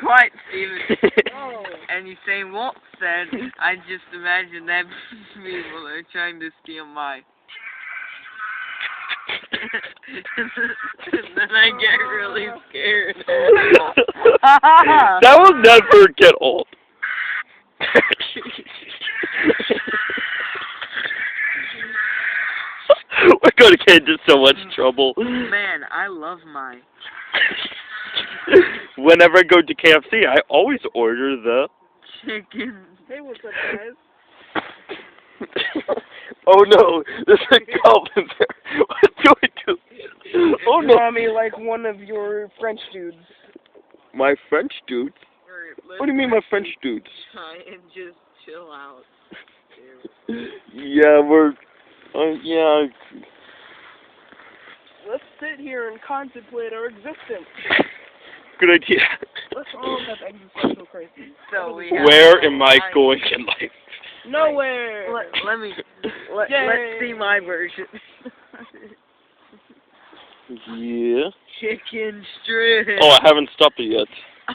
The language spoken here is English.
Quite, Steven. Oh. And Usain Bolt said, I just imagine that people are trying to steal my. And then I get really scared. That will never get old. We're going to get into so much trouble. Man, I love my. Whenever I go to KFC, I always order the... Chicken. Hey, what's up, guys? Oh no, there's a goblin there. What do I do? Oh no. Draw me like one of your French dudes. My French dudes? What do you mean my French dudes? Try and just chill out. Yeah, we're... yeah. Let's sit here and contemplate our existence. Good idea. Let's all have existential crises. So we Where am I going in life? Nowhere. Let's Yay. see my version. Yeah. Chicken strip. Oh, I haven't stopped it yet.